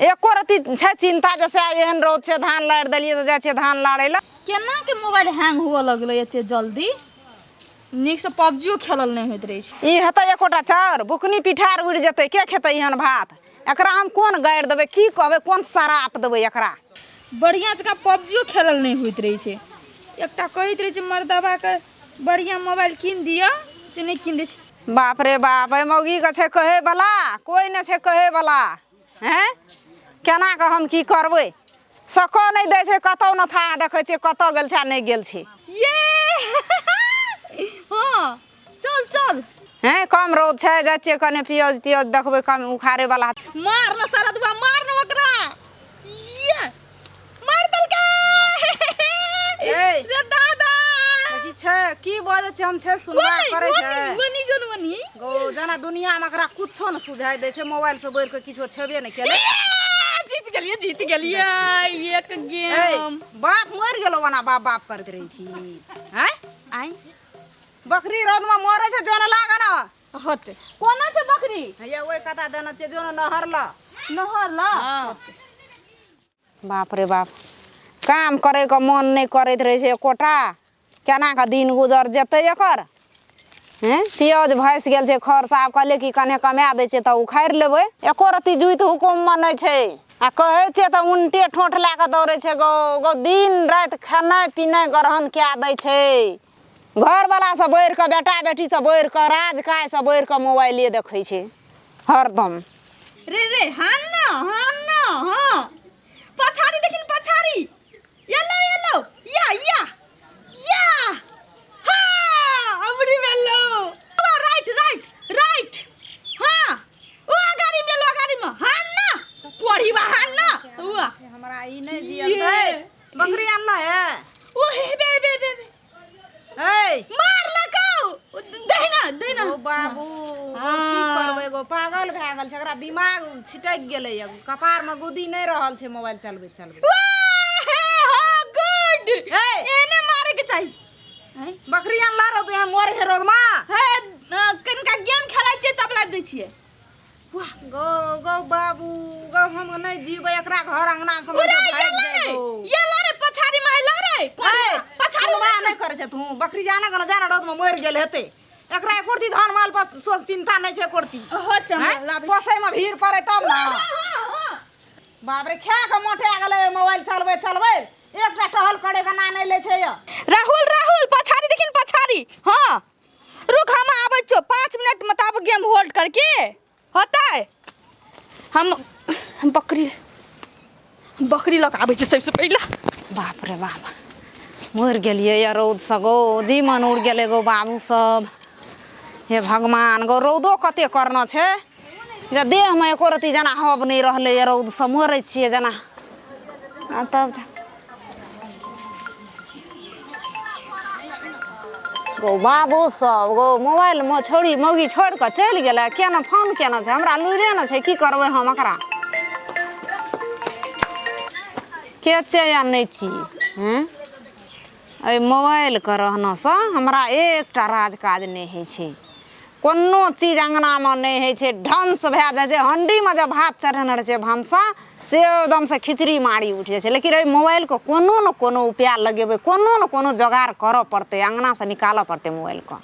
एको रती छै चिंता जैसे एहन रोज छै धान लाड़ देलिए त जाय छै धान लाड़े ला। केना के मोबाइल हैंग हुआ लगले एते जल्दी? निक से पबजीओ खेलल नहीं होइत रहे छै। ई हेतै एकोटा चाउर बुकनी पिठार उड़ जेतै के खेतै एहन भात? एकरा हम कोन गाड़ि देबै की कहबै कोन सराप देबै एकरा? बढ़िया जगह पबजीओ खेलल नहीं होइत रहे छै। एकटा कहैत रहे छै मर्दबा के बढ़िया मोबाइल कीन दिया से नहीं कीन दे छै। बाप रे बाप ए मौगी के छै कहे वाला कोई न छै कहे वाला हैं? केना के हम की करबै? सको नहीं दै छै कतौ न था देखै छै कतौ गेल छै नहीं गेल छै। ये हां चल चल हैं कम रोद छै जाय छै कने पियोज तियोज देखबै कम उखाड़े वाला। मार न सरदवा मार न ओकरा। ये मार दलका ए रे दादा की छै की बाजै छै हम छै सुनबा करै छै वनी जोन वनी गो जना दुनिया में एकरा कुछो न सुझाय दै छै मोबाइल से बढ़ के किछो छेबे नहीं केले। जीत गेलिए एक गेम। बाप मर गेलो वना बाप बाप करत रही छी हैं? आई बकरी रोद में मरे छै जोन लागा न होते कोना छै बकरी? हैया ओइ कता देना छै जोन नहर ल नहर ला। हां बाप रे बाप काम करे के मन नहीं करत रहे छै कोटा केना का दिन गुजर जेतै एकर? हैं पियोज भैंस गेल छै खर साहब कहले कि कने कमा दै छै त उखाड़ लेबै। एको रती जुइत हुकुम में नहीं छै आ कहै छै त उल्टे ठोठ ला के दौड़े छै गो गो दिन रात खाना पीना ग्रहण क्या दै छै। घर वाला से बढ़ के बेटा बेटी से बढ़ के राज काय से बढ़ के मोबाइले देखै छै हरदम। रे रे हां हां पछाड़ी देखिन पछाड़ी येलो या हां अबड़ी मेलो राइट हां ओ गाड़ी में हां ना पड़ी बा हां ना हुआ हमरा ई नहीं जियते बकरी आनला है ओ हे बे ए मार लगाओ देना ओ बाबू की करबै गो पागल भए गेल छै एकरा दिमाग छिटक गेलै कपार में गुदी नहीं रहल छै मोबाइल चलबे हां गुड एने मारे के चाहिए। बकरी आनला रो तू मोर है रोद में है कनका गेम खेलाइ छै तब लाइव दै छियै। वाह गो गो बाबू गो हम नहीं जीबै एकरा घर अंगना से भाग जाए गो। ये ला रे पछाड़ी में ला रे पछाड़ी में नहीं करे छै तू बकरी जाने के न जाने रोद में मर गेल हेते एकरा एकोरती धान माल पर सोच चिंता नहीं छै एकोरती पोसै में भीड़ पड़े तब ना बाप रे खा के मोटे गेलै मोबाइल चलबै एकटा टहल करे के ना नहीं ले छै। राहुल पछाड़ी देखिन पछाड़ी हां रुक हम आबै छो 5 मिनट मुताबिक गेम होल्ड करके होता है। हम बकरी लग आबै छै सबसे पहले। बाप रे बाप मर गेलिए या रौद से गो जीवन उड़ गेले गो बाबू सब। हे भगवान गो रौदो कते करना छै जे देह में एको रती जना हब नहीं रहले या रौद से मरै छिए जना तब गो बाबू सब गो मोबाइल में छोड़ी मौगी छोड़ के चल गेलै केना फोन केना छै हमरा लुइरे न छै की करबै हम एकरा के चैन नहीं छी हैं? ए मोबाइल के रहना से हमरा एकटा राज काज नहीं है छै कोनो चीज अंगना में नहीं है छै ढंग से भए जाय छै हंडी में जब भात चढ़ेने रहे छै भंसा से एकदम से खिचड़ी मारी उठ जाय छै। लेकिन ए मोबाइल को कोनो न कोनो उपाय लगेबै कोनो न कोनो जोगाड़ करऽ पड़तै अंगना से निकालऽ पड़तै मोबाइल को।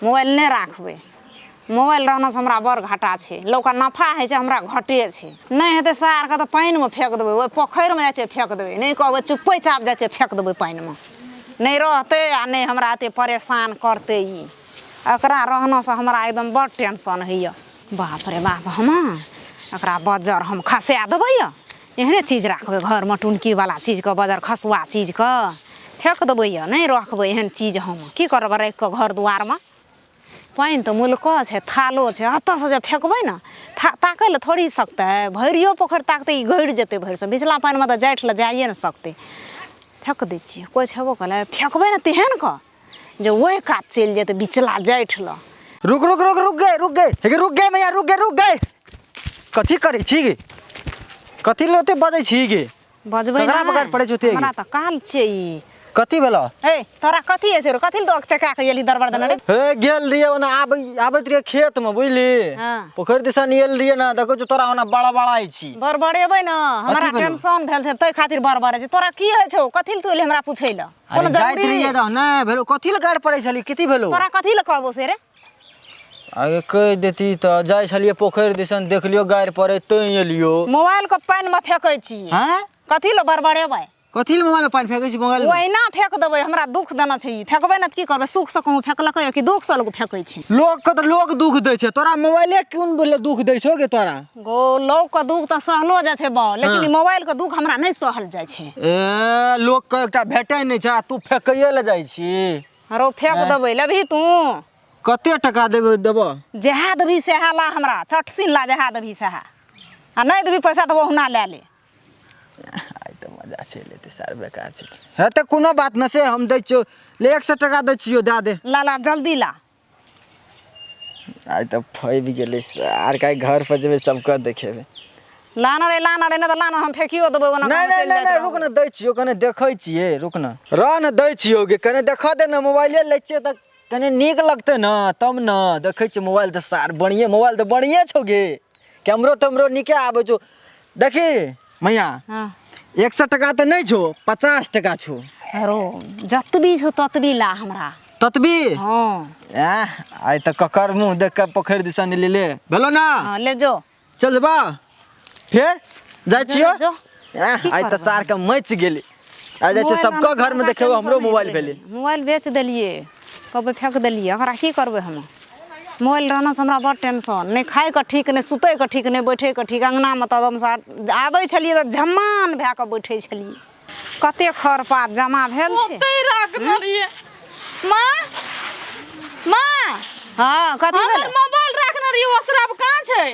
मोबाइल नहीं राखबै मोबाइल रहना से हमरा बड़ घाटा छै लौका नफा है छै हमरा घटे छै नहीं हेतै सार के तो पानी में फेंक देबै ओइ पोखर में जाय छै फेंक देबै नहीं कहबै चुप्पे चाप जाय छै फेंक देबै पानी में नहीं रहतै आ नहीं हमरा एते परेशान करतै ई एकरा रहना से हमरा एकदम बड़ टेंशन हैया। बाप रे बाप हम एकरा बजर हम खसा देबै एहने चीज राखबै घर में टुनकी वाला चीज के बजर खसुआ चीज के फेंक देबै नहीं रखबै एहन चीज हम की करबै राख के घर दुआर में। पानी तो मुल्को छै थालो छै हत से जब फेंकबै न ताकै ले थोड़ी सकतै भरियो पोखर ताकतै ई गड़ जेतै भरि से बिचला पानी में तो जाइठ ले जाइए न सकतै फेंक दै छियै कोई छेबो कले फेंकबै न तेहन के जे ओहि कात चलि जेतै बिचला जाइठ ल। रुक गए मैया रुक गए कथी करे छी गे कथी लोते बजै छी गे बजबै ककरा बगैर पड़े जोते हमरा त काल छै ई कथी भेलो ए तोरा कथी है से रो कथी तो चका के गेली दरबार दन रे हे गेल रिये ओना आबैत रिये खेत में बुझली हाँ। पोखर दिसन एल रिये ना देखो तोरा ओना बड़ा बड़ा आई छी बड़बड़ेबै न हमरा भेलौ? टेंशन भेल छै तै खातिर बड़बड़े छै तोरा की है छौ कथी तू हमरा पूछै ल कोनो जाइत जरूरी रिये द ना भेलो कथी ल गाड़ पड़ै छली कथी भेलो तोरा कथी ल कहबो से रे आगे कह देती तो जाय छलिए पोखर दिसन देख लियो गाड़ पड़े तै एलियो मोबाइल के पानी में फेकै छी हैं कथी ल बड़बड़ेबै कथी ल मोबाइल में पानी फेकै छी मोबाइल में ओहिना फेक देबै हमरा दुख देना छै फेकबै न त की करबै सुख से कहूँ फेकलकै कि दुख से लोग फेकै छै लोग के तो लोग दुख दै छै तोरा मोबाइले कोन बोले दुख दै छो गे तोरा गो लोग के दुख त सहलो जाइ छै बा लेकिन ई मोबाइल के दुख हमरा नहीं सहल जाइ छै ए लोग के एकटा भेटै नै छै तू फेकैये ल जाइ छी रो फेक देबै लेबही तू कते टका देबो जहा देबही सेहा ला हमरा चटसिन ला जहा देबही सेहा आ नहीं देबही पैसा त ओहुना ले ले आई तो मजा से लेते सार बेकार छै है त कोनो बात न से हम दै छियो ले 100 टका दै छियो दे दे ला ला जल्दी ला आई तो फै भी गेलै सार का घर पर जेबे सबके देखेबे लाना रे न त लाना हम फेकियो देबै ओना नहीं रुक न दै छियो कने देखै छियै रुक न र न दै छियो गे कने देखा दे न मोबाइले लै छियो त कने नीक लगते न तब न देखै छियै मोबाइल त सार बढ़िए मोबाइल त बढ़िए छौ गे कैमरो तमरो नीके आबै छौ देखी मैया हां 100 टका त नहीं छौ 50 टका छौ रो जतबी छौ ततबी ला हमरा ततबी हां आई त ककर मुंह देख के पोखर दिसन ले भेलो ना हां ले जो चल बा फिर जाय छियो जो आई त सार के मच गेली आ जाय छै सबका घर में देखेबो हमरो मोबाइल भेले मोबाइल बेच देलिए कबे फेक देलिए ओकरा की करबै हम मोबाइल रहना से हमरा बड़ टेंशन नहीं खाए के ठीक नहीं सुतै के ठीक नहीं बैठे के ठीक अंगना में त हम आबै छलिए त झमान भए के बैठे छलिए कते खरपात जमा भेल छै ओतै राखने रहिए मां मां हां कथी भेल हमर मोबाइल राखने रहिए ओसरा पे कहां छै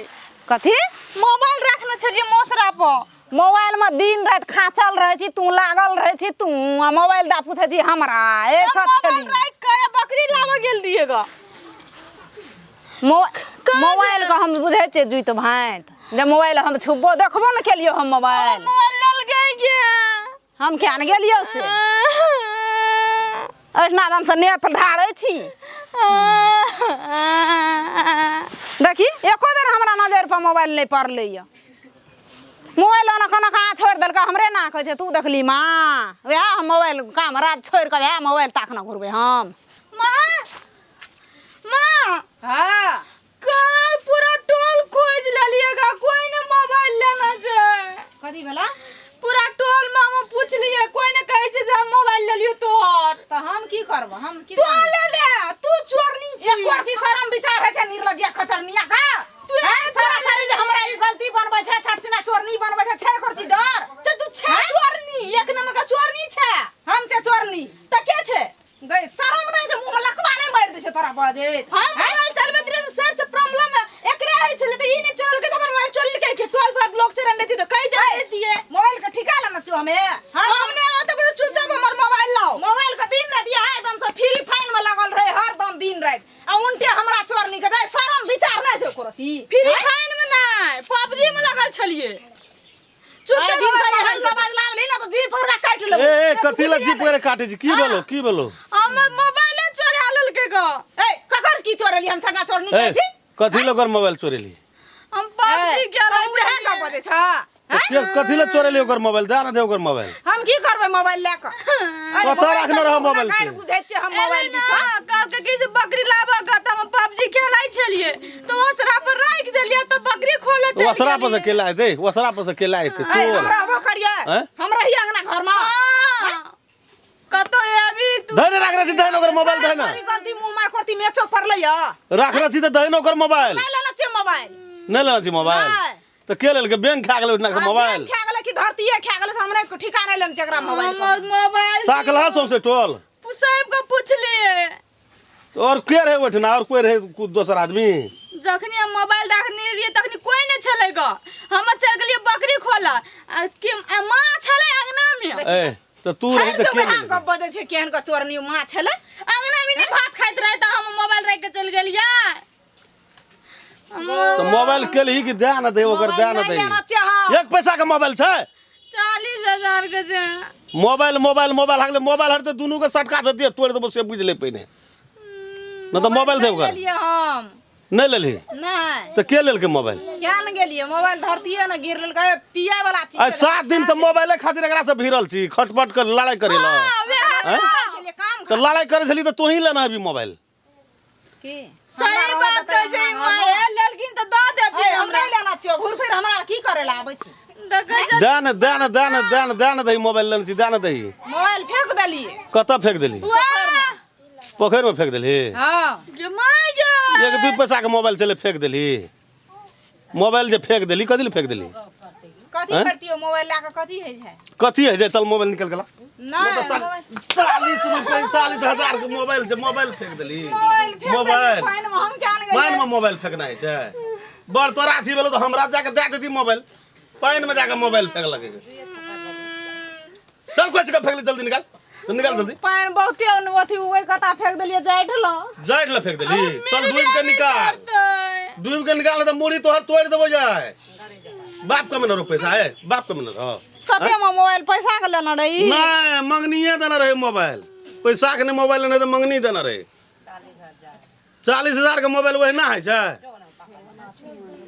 कथी मोबाइल रखने छलिए मोसरा पर मोबाइल में दिन रात खाचल रहे छी तू लागल रहे छी तू आ मोबाइल दा पूछे छी हमरा ए सच मोबाइल राख के बकरी लावे गेल रहिए ग मोबाइल का हम बुझे छे जुई तो भांत जब मोबाइल हम छुबो देखबो न केलियो हम मोबाइल लल गए हम क्या न गेलियो से ऐना हम से ने पढ़ारे छी देखी एको बेर हमरा नजर पर मोबाइल नहीं पड़ले य मोबाइल ना कना कहाँ छोड़ देलका हमरे ना कहे छे तू देखली मां वह हम मोबाइल काम रात छोड़ के वह मोबाइल ताकना घुरबे हम मां मां हां काय पूरा टोल खोज लेलिएगा कोई ने मोबाइल लेना छै कथी भेला पूरा टोल में हम पूछ लिए कोई ने कहे छै जे हम मोबाइल ले लियो तोहर त हम की करब हम की तू ले ले तू चोरनी छी एक कोरती शरम विचार है छे निर्लज्जा खचरनिया का तू सारा सारी जे हमरा ई गलती बनबै छे छटसिना चोरनी बनबै छे कोरती डर त तू छे चोरनी एक नंबर का चोरनी छे हम छे चोरनी त के छे गई शरम नहीं छे मुंह में लकवा नहीं मार दे छे तोरा बाजे हम मोबाइल चलबे रे सबसे प्रॉब्लम एकरे है छले त ई ने चोर के त मोबाइल चोरी के 12 पर लोग चरन देती तो कह दे दिए मोबाइल का ठिका लेना छो हमें हमने तो चुपचाप हमर मोबाइल लाओ मोबाइल का दिन रात है एकदम से फ्री फाइन में लगल रहे हर दम दिन रात आ उनटे हमरा चोरनी के जाय शरम विचार नहीं छे कोरती फ्री फाइन में नहीं पबजी में लगल छलिए चुपचाप मोबाइल लागली ना तो जी पूरा काट लेबो ए कथी ला जीप करे काटे छी की बोलो हमर मोबाइल चोरा लेलके ग ए ककर की चोरली हम थना चोरनी ए कहै छी कथी ला ओकर मोबाइल चोरेली हम पबजी खेलै उहे का बजे छ कथी ला चोरेली ओकर मोबाइल दे ना दे ओकर मोबाइल हम की करबै मोबाइल लेके कतऽ रखने रहो मोबाइल के? बुझै छियै हम मोबाइल बिसा कल के किछ बकरी लाबा ग त हम पबजी खेलै छलिए तो ओसरा पर राख देलिए तो बकरी खोले चली वसरा पर से केला है दे वसरा पर से केला है ए चोर हमरा हबो करिए हैं? हम रही अंगना घर में कतो अभी तू धन रखना छी धन ओकर मोबाइल धन सारी गलती मुंह में करती मेचो पड़ले य रखना छी त धन ओकर मोबाइल नहीं लेना चाहिए मोबाइल नहीं लेना छी मोबाइल नहीं। तो के लेल के बैंक खा गेल उठना के मोबाइल खा गेले कि धरतीए खा गेले से हमरे ठिकाना लेन जकरा मोबाइल हमर मोबाइल ताकला सौसे टोल साहब को पूछ लिए और के रहे उठना और कोई रहे दोसर आदमी जखनी हम मोबाइल रखने रहिए तखनी कोई नहीं छलेगा हम चल गेलिए बकरी खोला कि मां छले अंगना में ए तो तू रही त के के बजे छे केहन का चोरनी मां छले अंगना में नहीं भात खाइत रहे त हम मोबाइल रख के चल गेलिए तो मोबाइल के लिए कि ध्यान दे ओकर ध्यान दे लेना चाहिए एक पैसा का मोबाइल छै 40,000 के छै। मोबाइल मोबाइल मोबाइल हागले मोबाइल हर तो दोनों के सटका दे दिए तोड़ देबो से बुझ ले पहिने न तो मोबाइल देब कर गेलिए हम नहीं लेली नहीं तो के लेल के मोबाइल क्या न गेलिए मोबाइल धरतिए न गिर लेल के पिए वाला चीज आज 7 दिन से मोबाइले खातिर एकरा से भिड़ल छी खटपट कर लड़ाई करे ला काम तो लड़ाई करे छली तो तू ही लेना अभी मोबाइल की सही बात है जे माए लेलकिन तो द देबे हम नहीं लेना चाहिए घूर फिर हमरा की करे ला आबै छी देखै छै दान दान दान दान दान दही मोबाइल लेन छी दान दही मोबाइल फेंक देलिए कत फेंक देली पोखर में फेंक देली हां जे माय गे 1-2 पैसा के मोबाइल चले फेंक देली मोबाइल जे फेंक देली कथि ले फेंक देली कथी करती हो मोबाइल ला के कथी है छै कथी है जे चल मोबाइल निकल गेला नहीं 40 रुपए 40,000 के मोबाइल जे मोबाइल फेंक देली मोबाइल फाइन में हम क्या न पाइन में मोबाइल फेंकना है छै बड़ तोरा अथी भेलो तो हमरा जाके दे देती मोबाइल पाइन में जाके मोबाइल फेंक लगे चल कोई जगह फेंक ले जल्दी निकाल तो निकाल जल्दी पाइन बहुते अथी ओए कता फेंक देलिए जाइठ ला जाइट ले फेंक देली चल डूब के निकाल डूब के निकाल तो मुड़ी तोहर तोड़ देबो जाए बाप का में न पैसा है बाप का में न हां कते में मोबाइल पैसा के लेना रही नहीं मंगनीए देना रहे मोबाइल पैसा के नहीं मोबाइल नहीं तो मंगनी देना रहे 40,000 के मोबाइल वही ना है छै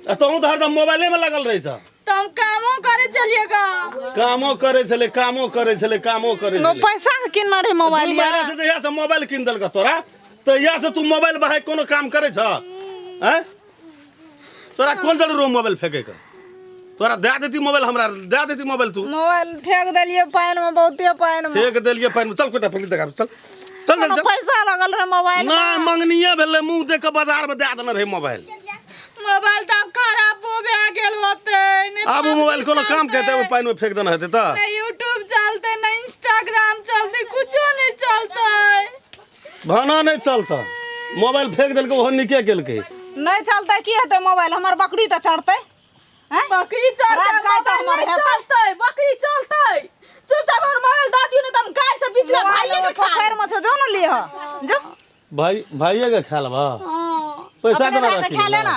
तू तो हरदम मोबाइले में लगल रही छ तुम कामो करे चलिएगा कामो करे छले कामो करे छले कामो करे नो छले पैसा के किनना रही मोबाइल मोबाइल से जहिया से मोबाइल किन देल का तोरा तो यहाँ से तू मोबाइल बहाय कोनो काम करे छ हैं तोरा कौन जरूर रो मोबाइल फेंके का तोरा दे देती मोबाइल हमरा दे देती मोबाइल तू मोबाइल फेंक देलिए पाइन में बहुते पाइन में फेंक देलिए पाइन में चल कोटा फेंक दे चल चल चल चल पैसा लगल रहे मोबाइल ना मंगनिए भेले मुंह देख के बाजार में दे देना रहे मोबाइल मोबाइल तो अब खराब हो गेल होते अब वो मोबाइल कोनो काम कहते वो पाइन में फेंक देना है तो नहीं यूट्यूब चलते नहीं इंस्टाग्राम चलते कुछ नहीं चलता भाना नहीं चलता मोबाइल फेंक देल के वो निके गेल के नहीं चलता की हेते मोबाइल हमर बकरी त चढ़ते हैं बकरी चलते बकरी चलते चलते मोबाइल दादी ने तुम गाय से बीच में भाई के पोखर में से जो न लिए जो भाई के ख्याल बा पैसा देना रखी खा लेना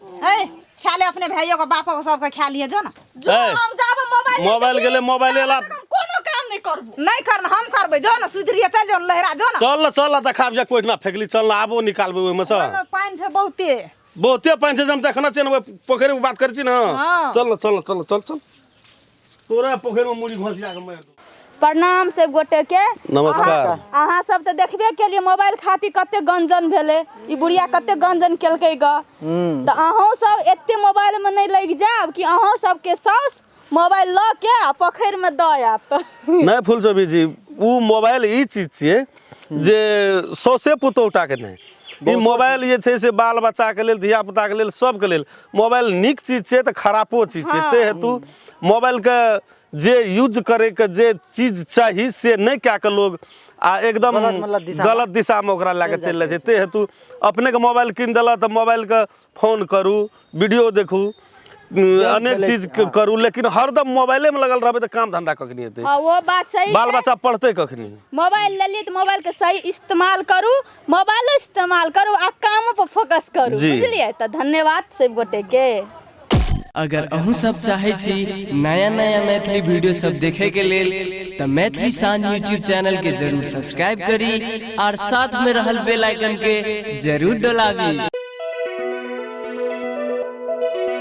ए खा ले अपने भाइयों का बापों को सबका खा लिए जो ना जो हम जाब मोबाइल गेले मोबाइल ला कोनो काम नहीं करबो नहीं करना हम करबे जो ना सुधरिया चल जो लहरा जो ना चल देखाब जा कोई ना फेंकली चल आबो निकालबे ओइ में से पाइन से बहुते पाइन से हम देखना चाहिए पोखर में बात कर छी ना चल चल चल चल चल तोरा पोखर में मुड़ी घोसिया के मार प्रणाम सब गोटे के नमस्कार अहाँ सब तो देखबे के लिए मोबाइल खातिर कते गंजन भेले ई बुढ़िया कते गंजन केलकै ग तो अहों सब एते मोबाइल में नहीं लग जाब कि अहों सब के सास मोबाइल ल के पोखर में द आत नहीं फुलचोभी जी वो मोबाइल ई चीज छिए जे सौसे पुतौटा के नहीं ई मोबाइल ये छै से बाल बच्चा के लेल धिया पुता के लेल सब के लेल मोबाइल निक चीज छै त खराबो चीज छै ते हेतु मोबाइल के जे यूज करे के जे चीज चाहिए से नहीं क्या के लोग आ एकदम गलत दिशा में ओकरा लेके चल रहे ते हेतु अपने के मोबाइल किन दिला तो मोबाइल के फोन करू वीडियो देखू अनेक चीज करू लेकिन हरदम मोबाइले में लगल रहबे तो काम धंधा कखनी हेतै वो बात सही बाल बच्चा पढ़ते कखनी मोबाइल ले ली तो मोबाइल के सही इस्तेमाल करू मोबाइल इस्तेमाल करू आ काम पर फोकस करू बुझलिए तो धन्यवाद सब गोटे के अगर अहूँ सब चाहे छी नया नया मैथिली वीडियो सब देखे के लेल तो मैथिली शान यूट्यूब चैनल के जरूर सब्सक्राइब करी और साथ में रहल बेल आइकन के जरूर दबावी।